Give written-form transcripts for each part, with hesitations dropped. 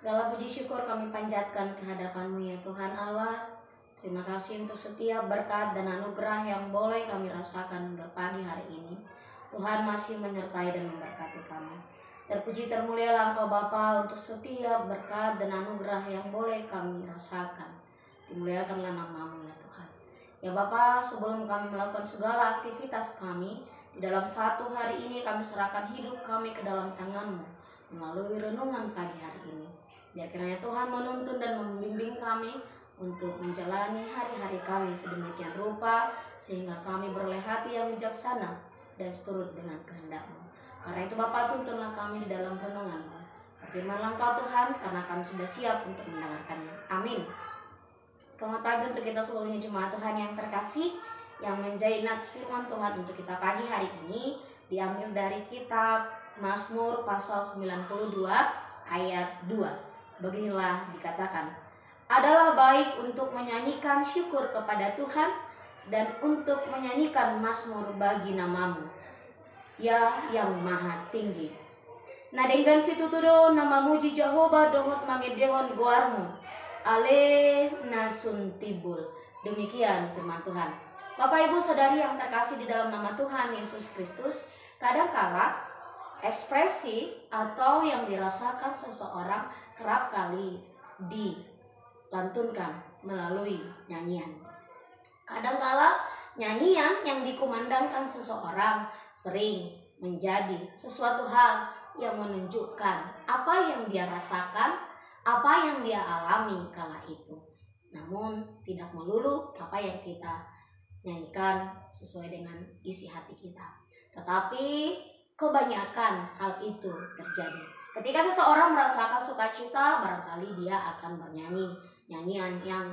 Segala puji syukur kami panjatkan kehadapan-Mu ya Tuhan Allah. Terima kasih untuk setiap berkat dan anugerah yang boleh kami rasakan hingga pagi hari ini. Tuhan masih menyertai dan memberkati kami. Terpuji termulialah Engkau Bapa untuk setiap berkat dan anugerah yang boleh kami rasakan. Dimuliakanlah nama-Mu ya Tuhan. Ya Bapa, sebelum kami melakukan segala aktivitas kami, di dalam satu hari ini kami serahkan hidup kami ke dalam tangan-Mu melalui renungan pagi hari ini. Biar kiranya Tuhan menuntun dan membimbing kami untuk menjalani hari-hari kami sedemikian rupa, sehingga kami beroleh hati yang bijaksana dan seturut dengan kehendak-Mu. Karena itu Bapa, tuntunlah kami di dalam renungan-Mu. Firman-Lah Engkau Tuhan, karena kami sudah siap untuk mendengarkannya. Amin. Selamat pagi untuk kita seluruhnya jemaat Tuhan yang terkasih, yang menjadi nats firman Tuhan untuk kita pagi hari ini diambil dari kitab Mazmur pasal 92 ayat 2. Beginilah dikatakan, adalah baik untuk menyanyikan syukur kepada Tuhan dan untuk menyanyikan mazmur bagi nama-Mu, ya yang maha tinggi. Nah dengan situ tudo nama muji Jehovah dohot mangedehon goarmu ale nasun tibul. Demikian firman Tuhan. Bapak Ibu Saudari yang terkasih di dalam nama Tuhan Yesus Kristus, kadangkala ekspresi atau yang dirasakan seseorang kerap kali dilantunkan melalui nyanyian. Kadangkala nyanyian yang dikumandangkan seseorang sering menjadi sesuatu hal yang menunjukkan apa yang dia rasakan, apa yang dia alami kala itu. Namun tidak melulu apa yang kita nyanyikan sesuai dengan isi hati kita. Tetapi kebanyakan hal itu terjadi ketika seseorang merasakan sukacita, barangkali dia akan bernyanyi nyanyian yang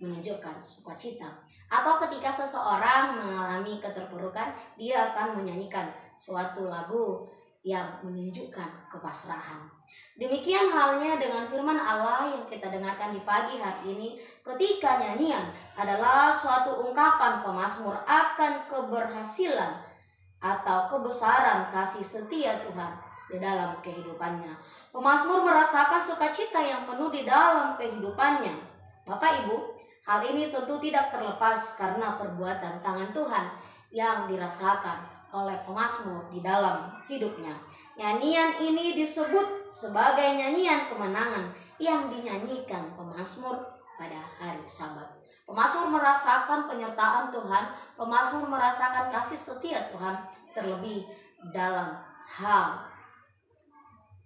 menunjukkan sukacita. Atau ketika seseorang mengalami keterpurukan, dia akan menyanyikan suatu lagu yang menunjukkan kepasrahan. Demikian halnya dengan firman Allah yang kita dengarkan di pagi hari ini, ketika nyanyian adalah suatu ungkapan pemazmur akan keberhasilan atau kebesaran kasih setia Tuhan di dalam kehidupannya. Pemazmur merasakan sukacita yang penuh di dalam kehidupannya. Bapak Ibu, hal ini tentu tidak terlepas karena perbuatan tangan Tuhan yang dirasakan oleh pemazmur di dalam hidupnya. Nyanyian ini disebut sebagai nyanyian kemenangan yang dinyanyikan pemazmur pada hari Sabat. Pemazmur merasakan penyertaan Tuhan, pemazmur merasakan kasih setia Tuhan, terlebih dalam hal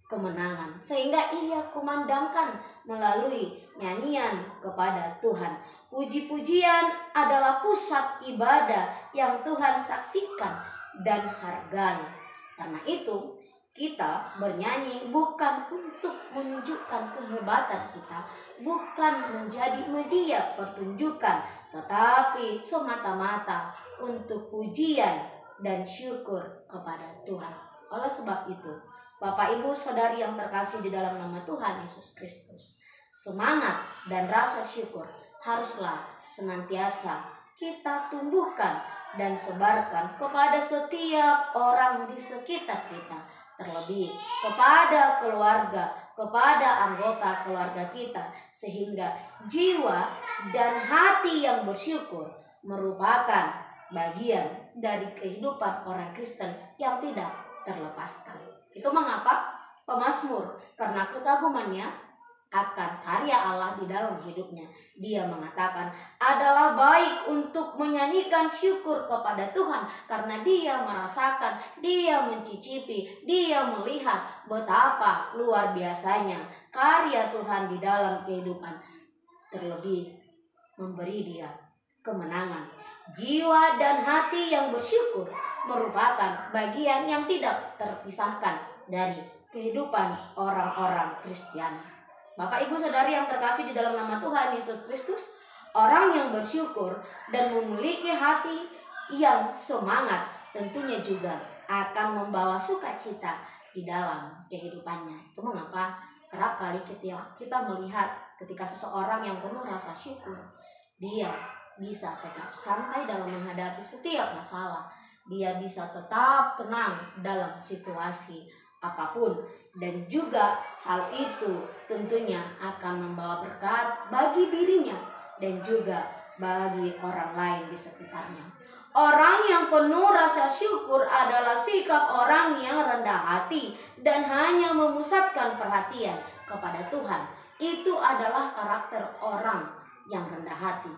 kemenangan, sehingga ia kumandangkan melalui nyanyian kepada Tuhan. Puji-pujian adalah pusat ibadah yang Tuhan saksikan dan hargai. Karena itu kita bernyanyi bukan untuk menunjukkan kehebatan kita, bukan menjadi media pertunjukan, tetapi semata-mata untuk pujian dan syukur kepada Tuhan. Oleh sebab itu, Bapak Ibu Saudari yang terkasih di dalam nama Tuhan Yesus Kristus, semangat dan rasa syukur haruslah senantiasa kita tumbuhkan dan sebarkan kepada setiap orang di sekitar kita, terlebih kepada keluarga, kepada anggota keluarga kita, sehingga jiwa dan hati yang bersyukur merupakan bagian dari kehidupan orang Kristen yang tidak terlepaskan. Itu mengapa pemazmur, karena kekagumannya akan karya Allah di dalam hidupnya, dia mengatakan adalah baik untuk menyanyikan syukur kepada Tuhan, karena dia merasakan, dia mencicipi, dia melihat betapa luar biasanya karya Tuhan di dalam kehidupan, terlebih memberi dia kemenangan. Jiwa dan hati yang bersyukur merupakan bagian yang tidak terpisahkan dari kehidupan orang-orang Kristen. Bapak Ibu Saudari yang terkasih di dalam nama Tuhan Yesus Kristus, orang yang bersyukur dan memiliki hati yang semangat tentunya juga akan membawa sukacita di dalam kehidupannya. Itu mengapa kerap kali kita melihat ketika seseorang yang penuh rasa syukur, dia bisa tetap santai dalam menghadapi setiap masalah. Dia bisa tetap tenang dalam situasi apapun, dan juga Hal itu tentunya akan membawa berkat bagi dirinya dan juga bagi orang lain di sekitarnya. Orang yang penuh rasa syukur adalah sikap orang yang rendah hati dan hanya memusatkan perhatian kepada Tuhan. Itu adalah karakter orang yang rendah hati.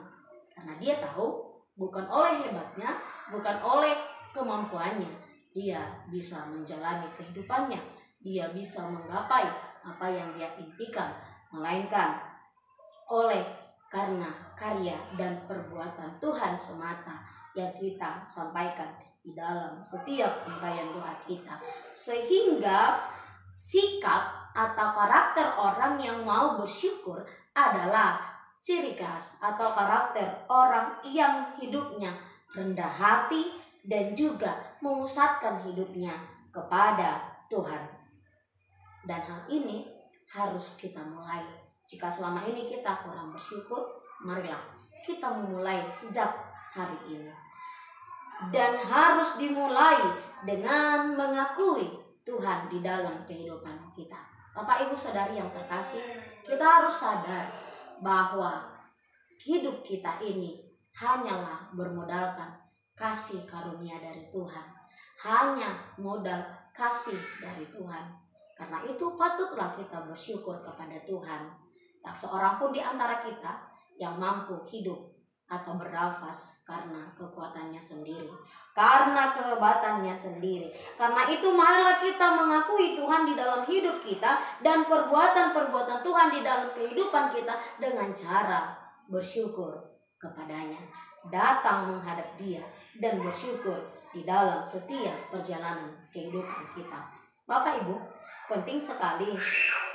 Karena dia tahu bukan oleh hebatnya, bukan oleh kemampuannya, dia bisa menjalani kehidupannya, dia bisa menggapai apa yang dia impikan, melainkan oleh karena karya dan perbuatan Tuhan semata yang kita sampaikan di dalam setiap ungkapan doa kita. Sehingga sikap atau karakter orang yang mau bersyukur adalah ciri khas atau karakter orang yang hidupnya rendah hati dan juga memusatkan hidupnya kepada Tuhan. Dan hal ini harus kita mulai. Jika selama ini kita kurang bersyukur, marilah kita memulai sejak hari ini. Dan harus dimulai dengan mengakui Tuhan di dalam kehidupan kita. Bapak, Ibu, Saudari yang terkasih, kita harus sadar bahwa hidup kita ini hanyalah bermodalkan kasih karunia dari Tuhan. Hanya modal kasih dari Tuhan. Karena itu patutlah kita bersyukur kepada Tuhan. Tak seorang pun di antara kita yang mampu hidup atau bernafas karena kekuatannya sendiri, karena kehebatannya sendiri. Karena itu marilah kita mengakui Tuhan di dalam hidup kita dan perbuatan-perbuatan Tuhan di dalam kehidupan kita dengan cara bersyukur kepadanya. Datang menghadap Dia dan bersyukur di dalam setiap perjalanan kehidupan kita. Bapak Ibu, penting sekali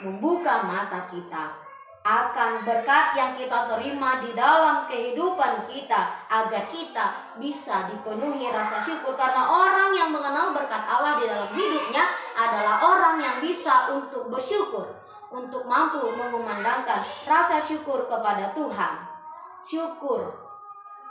membuka mata kita akan berkat yang kita terima di dalam kehidupan kita, agar kita bisa dipenuhi rasa syukur. Karena orang yang mengenal berkat Allah di dalam hidupnya adalah orang yang bisa untuk bersyukur, untuk mampu mengumandangkan rasa syukur kepada Tuhan. Syukur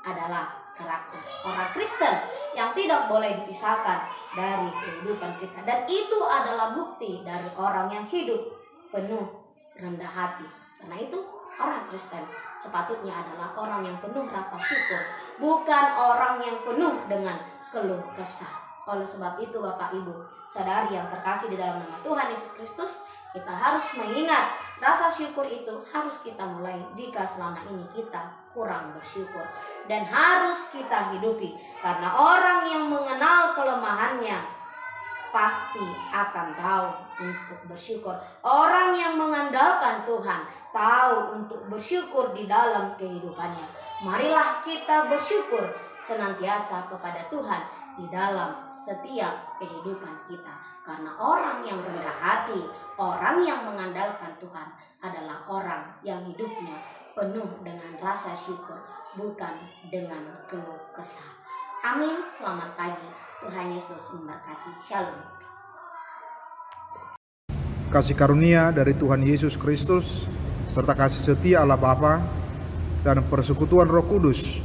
adalah karakter orang Kristen yang tidak boleh dipisahkan dari kehidupan kita. Dan itu adalah bukti dari orang yang hidup penuh rendah hati. Karena itu orang Kristen sepatutnya adalah orang yang penuh rasa syukur, bukan orang yang penuh dengan keluh kesah. Oleh sebab itu Bapak, Ibu, Saudari yang terkasih di dalam nama Tuhan Yesus Kristus, kita harus mengingat rasa syukur itu harus kita mulai jika selama ini kita kurang bersyukur. Dan harus kita hidupi. Karena orang yang mengenal kelemahannya pasti akan tahu untuk bersyukur. Orang yang mengandalkan Tuhan tahu untuk bersyukur di dalam kehidupannya. Marilah kita bersyukur senantiasa kepada Tuhan di dalam setiap kehidupan kita. Karena orang yang rendah hati, orang yang mengandalkan Tuhan adalah orang yang hidupnya penuh dengan rasa syukur, bukan dengan keluh kesah. Amin. Selamat pagi. Tuhan Yesus memberkati. Shalom. Kasih karunia dari Tuhan Yesus Kristus serta kasih setia Allah Bapa dan persekutuan Roh Kudus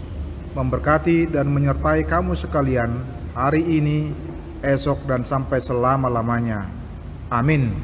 memberkati dan menyertai kamu sekalian hari ini, esok, dan sampai selama-lamanya. Amin.